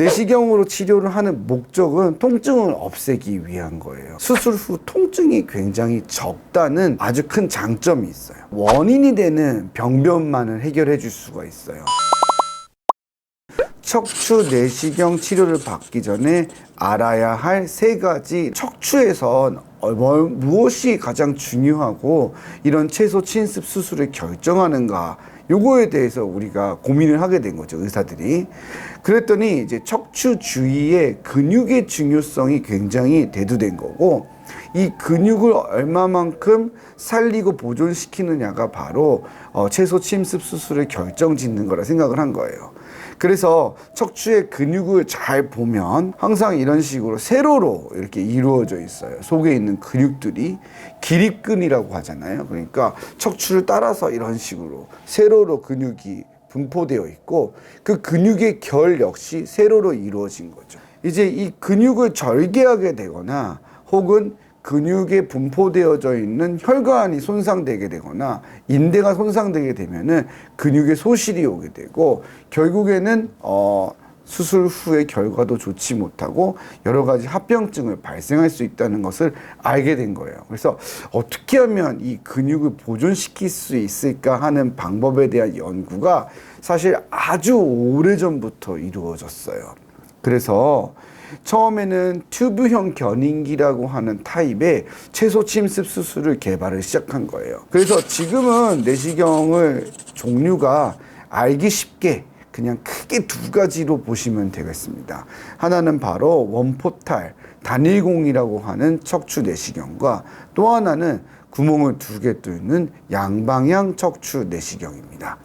내시경으로 치료를 하는 목적은 통증을 없애기 위한 거예요. 수술 후 통증이 굉장히 적다는 아주 큰 장점이 있어요. 원인이 되는 병변만을 해결해 줄 수가 있어요. 척추 내시경 치료를 받기 전에 알아야 할 3가지, 척추에선 무엇이 가장 중요하고 이런 채소 침습 수술을 결정하는가, 요거에 대해서 우리가 고민을 하게 된 거죠, 의사들이. 그랬더니 이제 척추 주위의 근육의 중요성이 굉장히 대두된 거고, 이 근육을 얼마만큼 살리고 보존시키느냐가 바로 채소 침습 수술을 결정짓는 거라 생각을 한 거예요. 그래서 척추의 근육을 잘 보면 항상 이런 식으로 세로로 이렇게 이루어져 있어요. 속에 있는 근육들이 기립근이라고 하잖아요. 그러니까 척추를 따라서 이런 식으로 세로로 근육이 분포되어 있고, 그 근육의 결 역시 세로로 이루어진 거죠. 이제 이 근육을 절개하게 되거나 혹은 근육에 분포되어져 있는 혈관이 손상되게 되거나 인대가 손상되게 되면은 근육에 소실이 오게 되고, 결국에는 수술 후의 결과도 좋지 못하고 여러 가지 합병증을 발생할 수 있다는 것을 알게 된 거예요. 그래서 어떻게 하면 이 근육을 보존시킬 수 있을까 하는 방법에 대한 연구가 사실 아주 오래전부터 이루어졌어요. 그래서 처음에는 튜브형 견인기라고 하는 타입의 채소 침습 수술을 개발을 시작한 거예요. 그래서 지금은 내시경을 종류가 알기 쉽게 그냥 크게 2가지로 보시면 되겠습니다. 하나는 바로 원포탈 단일공이라고 하는 척추 내시경과, 또 하나는 구멍을 2개 뚫는 양방향 척추 내시경입니다.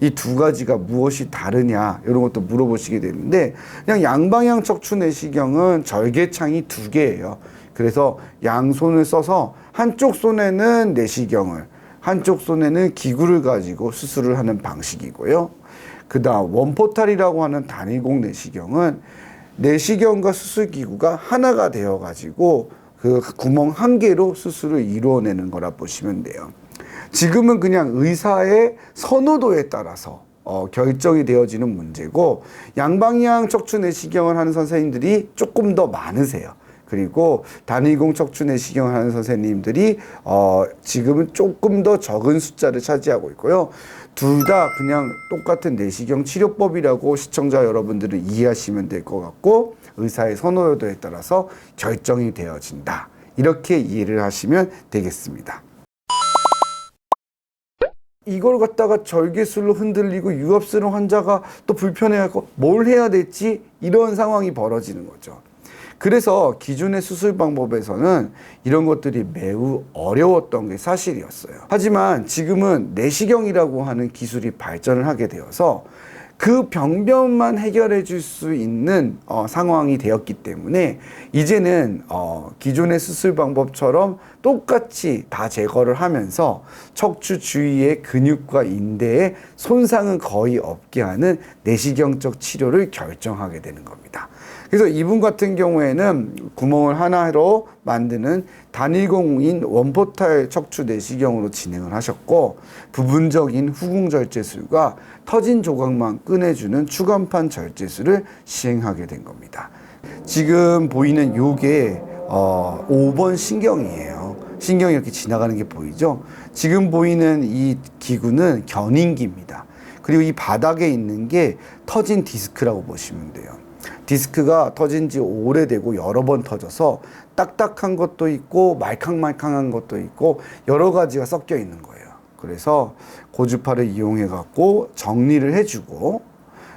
이 2가지가 무엇이 다르냐, 이런 것도 물어보시게 되는데, 그냥 양방향 척추 내시경은 절개창이 2개예요. 그래서 양손을 써서 한쪽 손에는 내시경을, 한쪽 손에는 기구를 가지고 수술을 하는 방식이고요. 그 다음 원포탈이라고 하는 단일공 내시경은 내시경과 수술기구가 하나가 되어 가지고 그 구멍 1개로 수술을 이루어내는 거라 보시면 돼요. 지금은 그냥 의사의 선호도에 따라서 결정이 되어지는 문제고, 양방향 척추 내시경을 하는 선생님들이 조금 더 많으세요. 그리고 단일공 척추 내시경을 하는 선생님들이 지금은 조금 더 적은 숫자를 차지하고 있고요. 둘 다 그냥 똑같은 내시경 치료법이라고 시청자 여러분들은 이해하시면 될 것 같고, 의사의 선호도에 따라서 결정이 되어진다, 이렇게 이해를 하시면 되겠습니다. 이걸 갖다가 절개술로 흔들리고 유압스러운 환자가 또 불편해하고 뭘 해야 될지, 이런 상황이 벌어지는 거죠. 그래서 기존의 수술 방법에서는 이런 것들이 매우 어려웠던 게 사실이었어요. 하지만 지금은 내시경이라고 하는 기술이 발전을 하게 되어서 그 병변만 해결해 줄 수 있는 상황이 되었기 때문에 이제는 기존의 수술 방법처럼 똑같이 다 제거를 하면서 척추 주위의 근육과 인대에 손상은 거의 없게 하는 내시경적 치료를 결정하게 되는 겁니다. 그래서 이분 같은 경우에는 구멍을 하나로 만드는 단일공인 원포탈 척추 내시경으로 진행을 하셨고, 부분적인 후궁절제술과 터진 조각만 꺼내주는 추간판 절제술을 시행하게 된 겁니다. 지금 보이는 요게 5번 신경이에요. 신경이 이렇게 지나가는 게 보이죠? 지금 보이는 이 기구는 견인기입니다. 그리고 이 바닥에 있는 게 터진 디스크라고 보시면 돼요. 디스크가 터진 지 오래되고 여러 번 터져서 딱딱한 것도 있고 말캉말캉한 것도 있고 여러 가지가 섞여 있는 거예요. 그래서 고주파를 이용해 갖고 정리를 해주고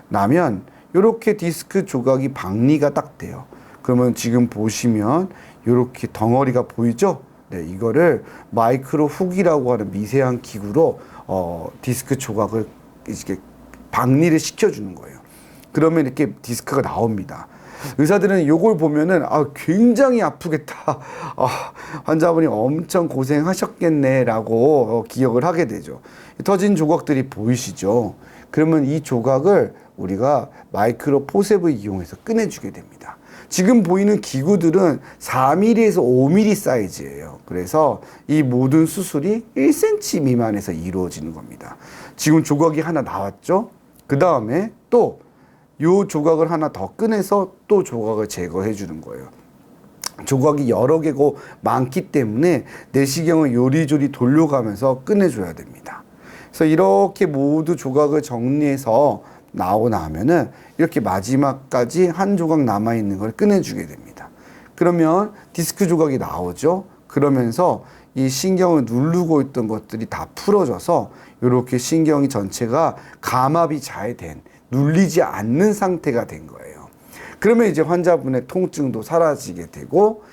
나면 이렇게 디스크 조각이 박리가 딱 돼요. 그러면 지금 보시면 이렇게 덩어리가 보이죠? 네, 이거를 마이크로 훅이라고 하는 미세한 기구로 디스크 조각을 이렇게 박리를 시켜주는 거예요. 그러면 이렇게 디스크가 나옵니다. 의사들은 이걸 보면은 굉장히 아프겠다, 환자분이 엄청 고생하셨겠네라고 기억을 하게 되죠. 터진 조각들이 보이시죠? 그러면 이 조각을 우리가 마이크로 포셉을 이용해서 꺼내주게 됩니다. 지금 보이는 기구들은 4mm에서 5mm 사이즈예요. 그래서 이 모든 수술이 1cm 미만에서 이루어지는 겁니다. 지금 조각이 하나 나왔죠? 그 다음에 또 요 조각을 하나 더 꺼내서 또 조각을 제거해 주는 거예요. 조각이 여러 개고 많기 때문에 내시경을 요리조리 돌려가면서 꺼내줘야 됩니다. 그래서 이렇게 모두 조각을 정리해서 나오고 나면은 이렇게 마지막까지 한 조각 남아있는 걸 꺼내주게 됩니다. 그러면 디스크 조각이 나오죠. 그러면서 이 신경을 누르고 있던 것들이 다 풀어져서 이렇게 신경이 전체가 감압이 잘 된, 눌리지 않는 상태가 된 거예요. 그러면 이제 환자분의 통증도 사라지게 되고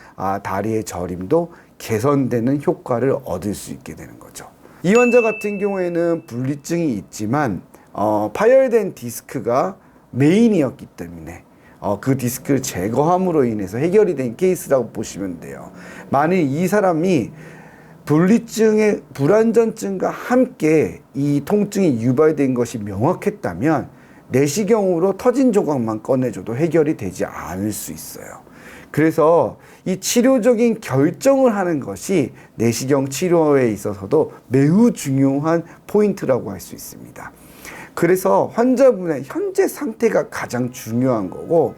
다리의 저림도 개선되는 효과를 얻을 수 있게 되는 거죠. 이 환자 같은 경우에는 분리증이 있지만 파열된 디스크가 메인이었기 때문에 그 디스크를 제거함으로 인해서 해결이 된 케이스라고 보시면 돼요. 만일 이 사람이 분리증의 불안전증과 함께 이 통증이 유발된 것이 명확했다면 내시경으로 터진 조각만 꺼내줘도 해결이 되지 않을 수 있어요. 그래서 이 치료적인 결정을 하는 것이 내시경 치료에 있어서도 매우 중요한 포인트라고 할 수 있습니다. 그래서 환자분의 현재 상태가 가장 중요한 거고,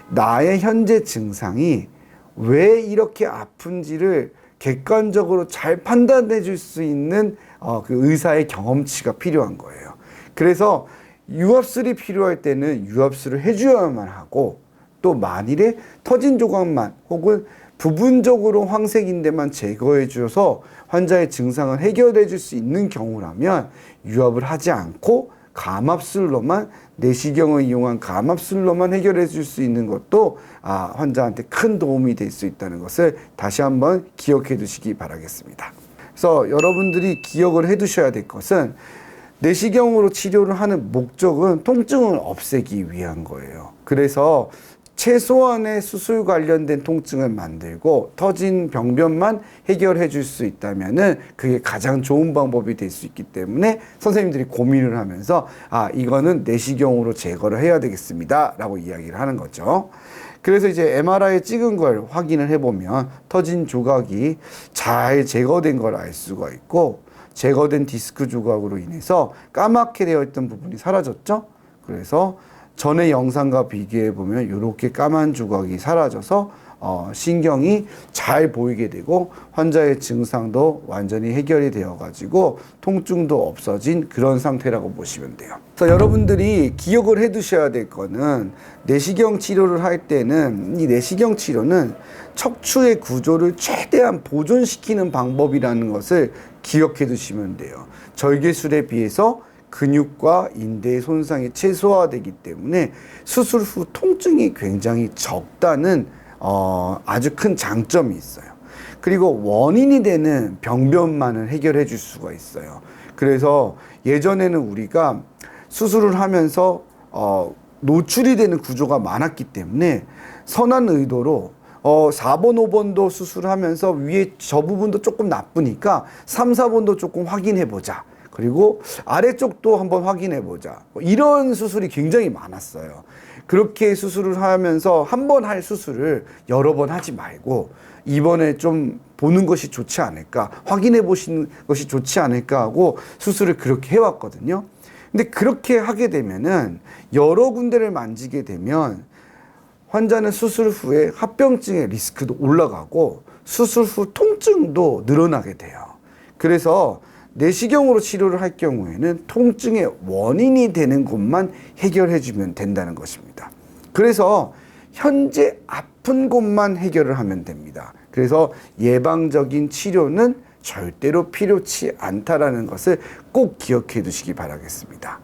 나의 현재 증상이 왜 이렇게 아픈지를 객관적으로 잘 판단해 줄 수 있는 그 의사의 경험치가 필요한 거예요. 그래서 유압술이 필요할 때는 유압술을 해줘야만 하고, 또 만일에 터진 조각만 혹은 부분적으로 황색인데만 제거해 줘서 환자의 증상을 해결해 줄 수 있는 경우라면 유압을 하지 않고 감압술로만, 내시경을 이용한 감압술로만 해결해 줄 수 있는 것도 환자한테 큰 도움이 될 수 있다는 것을 다시 한번 기억해 두시기 바라겠습니다. 그래서 여러분들이 기억을 해 두셔야 될 것은, 내시경으로 치료를 하는 목적은 통증을 없애기 위한 거예요. 그래서 최소한의 수술 관련된 통증을 만들고 터진 병변만 해결해 줄 수 있다면은 그게 가장 좋은 방법이 될 수 있기 때문에 선생님들이 고민을 하면서 이거는 내시경으로 제거를 해야 되겠습니다 라고 이야기를 하는 거죠. 그래서 이제 MRI 찍은 걸 확인을 해보면 터진 조각이 잘 제거된 걸 알 수가 있고, 제거된 디스크 조각으로 인해서 까맣게 되어 있던 부분이 사라졌죠. 그래서 전의 영상과 비교해 보면 이렇게 까만 조각이 사라져서 신경이 잘 보이게 되고 환자의 증상도 완전히 해결이 되어 가지고 통증도 없어진 그런 상태라고 보시면 돼요. 그래서 여러분들이 기억을 해 두셔야 될 거는, 내시경 치료를 할 때는 이 내시경 치료는 척추의 구조를 최대한 보존시키는 방법이라는 것을 기억해 두시면 돼요. 절개술에 비해서 근육과 인대의 손상이 최소화되기 때문에 수술 후 통증이 굉장히 적다는 아주 큰 장점이 있어요. 그리고 원인이 되는 병변만을 해결해 줄 수가 있어요. 그래서 예전에는 우리가 수술을 하면서 노출이 되는 구조가 많았기 때문에 선한 의도로 4번, 5번도 수술하면서 위에 저 부분도 조금 나쁘니까 3, 4번도 조금 확인해 보자. 그리고 아래쪽도 한번 확인해 보자. 이런 수술이 굉장히 많았어요. 그렇게 수술을 하면서 한 번 할 수술을 여러 번 하지 말고 이번에 좀 보는 것이 좋지 않을까, 확인해 보시는 것이 좋지 않을까 하고 수술을 그렇게 해왔거든요. 근데 그렇게 하게 되면은 여러 군데를 만지게 되면 환자는 수술 후에 합병증의 리스크도 올라가고 수술 후 통증도 늘어나게 돼요. 그래서 내시경으로 치료를 할 경우에는 통증의 원인이 되는 곳만 해결해 주면 된다는 것입니다. 그래서 현재 아픈 곳만 해결을 하면 됩니다. 그래서 예방적인 치료는 절대로 필요치 않다라는 것을 꼭 기억해 두시기 바라겠습니다.